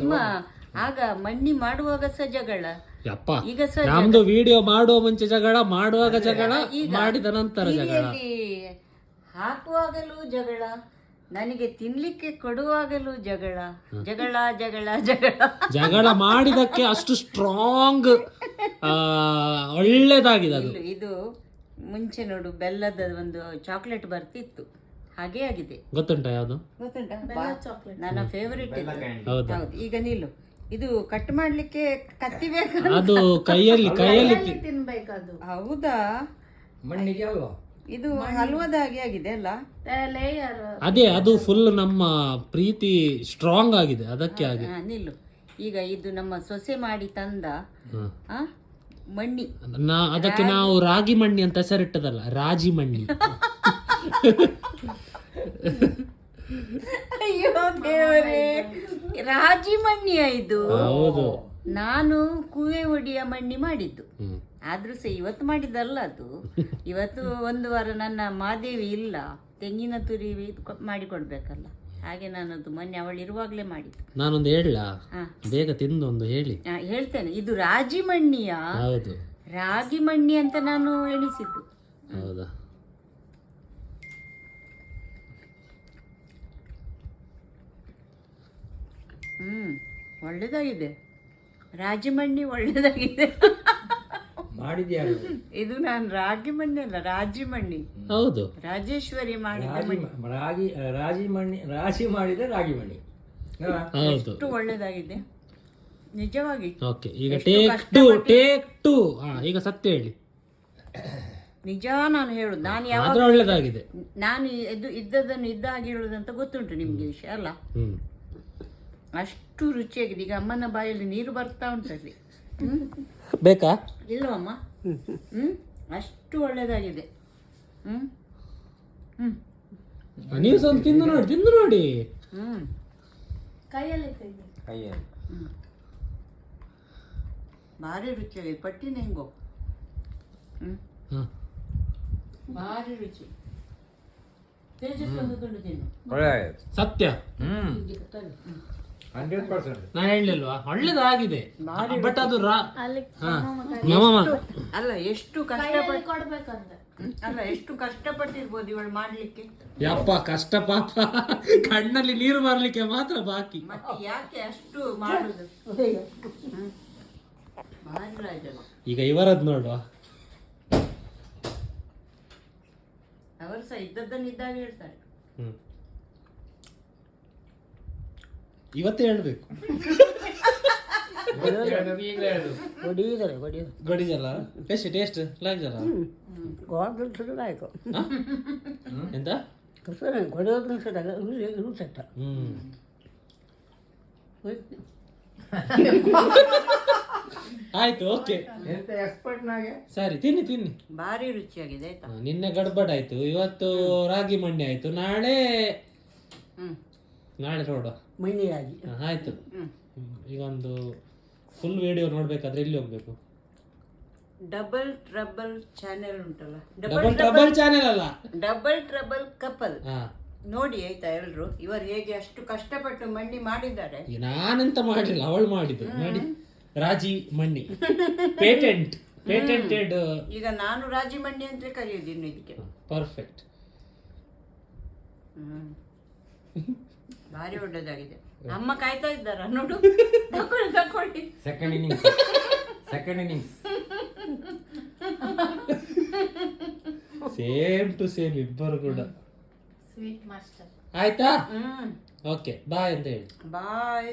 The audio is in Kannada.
ನಿಮ್ಮ ಆಗ ಮಣ್ಣಿ ಮಾಡುವಾಗ ಸಹ ಜಗಳ, ಯಪ್ಪ ಈಗ ಸಹ ನಮ್ದು ವಿಡಿಯೋ ಮಾಡುವ ಮುಂಚೆ ಜಗಳ, ಮಾಡುವಾಗ ಜಗಳ, ಮಾಡಿದ ನಂತರ ಜಗಳ. ಹಾಕುವಾಗಲೂ ಜಗಳ, ನನಗೆ ತಿನ್ಲಿಕ್ಕೆ ಕೊಡುವಾಗಲೂ ಜಗಳ, ಜಗಳ ಜಗಳ ಜಗಳ. ಜಗಳ ಮಾಡಿದಕ್ಕೆ ಅಷ್ಟು ಸ್ಟ್ರಾಂಗ್ ಒಳ್ಳೇದಾಗಿದೆ ಅದು. ಇದು ಮುಂಚೆ ನೋಡು ಬೆಲ್ಲದ ಒಂದು ಚಾಕ್ಲೇಟ್ ಬರ್ತಿತ್ತು, ಹಾಗೆ ಆಗಿದೆ. ಗೊತ್ತುಂಟಾ ಯಾವುದು? ಗೊತ್ತುಂಟಾ? ನನ್ನ ಫೇವರಿಟ್ ಇದು. ಹೌದಾ? ಹೌದು. ಈಗ ನಿಲ್ಲು, ಇದು ಕಟ್ ಮಾಡ್ಲಿಕ್ಕೆ ಕತ್ತಿ ಬೇಕು. ಅದು ಕೈಯಲ್ಲಿ ತಿನ್ಬೇಕದು. ಹೌದಾ? ಮಣ್ಣಿಗೆ ಅಲ್ವಾ ಇದು ಹಲ್ವದ ಹಾಗೆ ಆಗಿದೆ ಅಲ್ಲ? ಲೇಯರ್ ಅದೇ ಅದು ಫುಲ್ ನಮ್ಮ ಪ್ರೀತಿ ಸ್ಟ್ರಾಂಗ್ ಆಗಿದೆ ಅದಕ್ಕೆ ಆಗಿದೆ. ನಿಲ್ಲು, ಈಗ ಇದು ನಮ್ಮ ಸೊಸೆ ಮಾಡಿ ತಂದ ಆ, ಮಣ್ಣಿ. ಅದಕ್ಕೆ ನಾವು ರಾಗಿ ಮಣ್ಣಿ ಅಂತ ಹೆಸರಿಟ್ಟದಲ್ಲ, ರಾಜಿ ಮಣ್ಣಿ. ಅಯ್ಯೋ ದೇವರೇ, ರಾಜಿ ಮಣ್ಣಿಯ ಇದು? ಹೌದು. ನಾನು ಕೂವೆ ಒಡಿಯ ಮಣ್ಣಿ ಮಾಡಿದ್ದು, ಆದ್ರೂ ಸಹ ಇವತ್ತು ಮಾಡಿದ್ದಲ್ಲ ಅದು. ಇವತ್ತು ಒಂದು ವಾರ ನನ್ನ ಮಾದೇವಿ ಇಲ್ಲ, ತೆಂಗಿನ ತುರಿ ಮಾಡಿಕೊಡ್ಬೇಕಲ್ಲ, ಹಾಗೆ ನಾನದು ಮೊನ್ನೆ ಅವಳು ಇರುವಾಗಲೇ ಮಾಡಿದ್ದು. ನಾನೊಂದು ಹೇಳ, ಬೇಗ ತಿಂದು ಒಂದು ಹೇಳಿ. ಹೇಳ್ತೇನೆ. ಇದು ರಾಜಿ ಮಣ್ಣಿಯ? ಹೌದು, ರಾಗಿ ಮಣ್ಣಿ ಅಂತ ನಾನು ಎಣಿಸಿದ್ದು. ಹೌದಾ? ಒಳ್ಳೇದಾಗಿದೆ ರಾಗಿ ಮಣ್ಣಿ, ಒಳ್ಳೇದಾಗಿದೆ. ಮಾಡಿದ್ಯಾರು? ಇದು ನಾನು ರಾಗಿ ಮಣ್ಣಿ ಅಲ್ಲ, ರಾಜಿ ಮಣ್ಣಿ. ಹೌದು, ರಾಜೇಶ್ವರಿ ಮಾಡಿದ ರಾಗಿ ಮಣ್ಣಿ, ರಾಶಿ ಮಾಡಿದ್ರೆ ರಾಗಿ ಮಣ್ಣಿ. ಹೌದು, ಎಷ್ಟು ಒಳ್ಳೇದಾಗಿದೆ ನಿಜವಾಗಿ. ಓಕೆ, ಈಗ ಟೇಕ್ ಟು. ಈಗ ಸತ್ಯ ಹೇಳಿ. ನಿಜ ನಾನು ಹೇಳುದು, ನಾನು ಯಾವಾಗ ಆದ್ರೆ ಒಳ್ಳೇದಾಗಿದೆ. ನಾನು ಇದ್ದದನ್ನು ಇದ್ದ ಹಾಗೆ ಹೇಳುದಂತ ಗೊತ್ತುಂಟು ನಿಮ್ಗೆ ವಿಷಯ ಅಲ್ಲ. ಅಷ್ಟು ರುಚಿಯಾಗಿದೆ. ಈಗ ಅಮ್ಮನ ಬಾಯಲ್ಲಿ ನೀರು ಬರ್ತಾ ಉಂಟಲ್ಲಿ. ಬೇಕಾ? ಇಲ್ಲವಮ್ಮ? ಅಷ್ಟು ಒಳ್ಳೇದಾಗಿದೆ. ನೀವು ಸ್ವಲ್ಪ ತಿಂದು ನೋಡಿ. ಕೈಯಲ್ಲಿ ಭಾರಿ ರುಚಿಯಾಗಿದೆ. ಪಟ್ಟಿನ ಹೆಂಗೋ ಭಾರಿ ರುಚಿ. ತೇಜಸ್ ಒಂದು ತುಂಡು ತಿನ್ನು. ಸತ್ಯ, 100%. ನಾ ಹೇಳಲಿಲ್ವಾ ಒಳ್ಳೇದಾಗಿದೆ. ಬಟ್ ಅದು ಅಲ್ಲ, ಎಷ್ಟು ಕಷ್ಟಪಟ್ಟು ಕೊಡ್ಬೇಕಂತ. ಅಲ್ಲ, ಎಷ್ಟು ಕಷ್ಟಪಟ್ಟಿರ್ಬೋದು ಇವಳು ಮಾಡ್ಲಿಕ್ಕೆ. ಯಪ್ಪ, ಕಷ್ಟ ಪಾಪ, ಕಣ್ಣಲ್ಲಿ ನೀರು ಬರ್ಲಿಕ್ಕೆ ಮಾತ್ರ ಬಾಕಿ. ಮತ್ತೆ ಯಾಕೆ ಅಷ್ಟು ಮಾಡುದು? ಭಾರಿ ರಾಜ. ಈಗ ಇವರದ್ದು ನೋಡುವ. ಅವರು ಸಹ ಇದ್ದದ್ದನ್ನು ಇದ್ದಾಗ ಹೇಳ್ತಾರೆ. ಇವತ್ತೇ ಹೇಳ್ಬೇಕು. ಗೊಡಿಜಲ್ಲ ಕಸಿ ಟೇಸ್ಟ್ ಲಾಗ್ಜಲ್ಲ ಎಂತ ಆಯ್ತು, ಓಕೆ, ಸರಿ, ತಿನ್ನಿ. ಭಾರಿ ರುಚಿಯಾಗಿದೆ ಆಯ್ತಾ. ನಿನ್ನೆ ಗಡ್ಬಡ್ ಆಯ್ತು, ಇವತ್ತು ರಾಗಿ ಮಣ್ಣಿ ಆಯ್ತು, ನಾಳೆ ನೋಡುವ ಮಣ್ಣಿ ರಾಗಿ. ಆಯ್ತು. ಈಗ ಒಂದು ಫುಲ್ ವಿಡಿಯೋ ನೋಡ್ಬೇಕಾದ್ರೆ ಎಲ್ಲಿ ಹೋಗ್ಬೇಕು? ಡಬಲ್ ಟ್ರಬಲ್ ಚಾನೆಲ್ ಉಂಟಲ್ಲ, ಡಬಲ್ ಚಾನೆಲ್ ಅಲ್ಲ, ಡಬಲ್ ಟ್ರಬಲ್ ಕಪಲ್ ನೋಡಿ ಆಯ್ತಾ ಎಲ್ರು. ಇವರು ಹೇಗೆ ಅಷ್ಟು ಕಷ್ಟಪಟ್ಟು ಮಣ್ಣಿ ಮಾಡಿದ್ದಾರೆ. ನಾನೆಂತ ಮಾಡಲಿಲ್ಲ, ಅವಳು ಮಾಡಿದ್ದು ನೋಡಿ. ರಾಜಿ ಮಣ್ಣಿ ಪೇಟೆಂಟೆಡ್. ಈಗ ನಾನು ರಾಜಿ ಮಣ್ಣಿ ಅಂತ ಕರೆಯುದು ಇನ್ನು ಇದಕ್ಕೆ. ಪರ್ಫೆಕ್ಟ್. ಭಾರಿ ಒಳ್ಳೆದಾಗಿದೆ. ಅಮ್ಮ ಕಾಯ್ತಾ ಇದ್ದಾರ ನೋಡು. ತಕೊಳ್ಳಿ. Second innings same to same ಇಬ್ಬರು ಕೂಡ. Sweet master. ಆಯ್ತಾ? ಓಕೆ, ಬಾಯ್ ಅಂತ ಹೇಳಿ. ಬಾಯ್.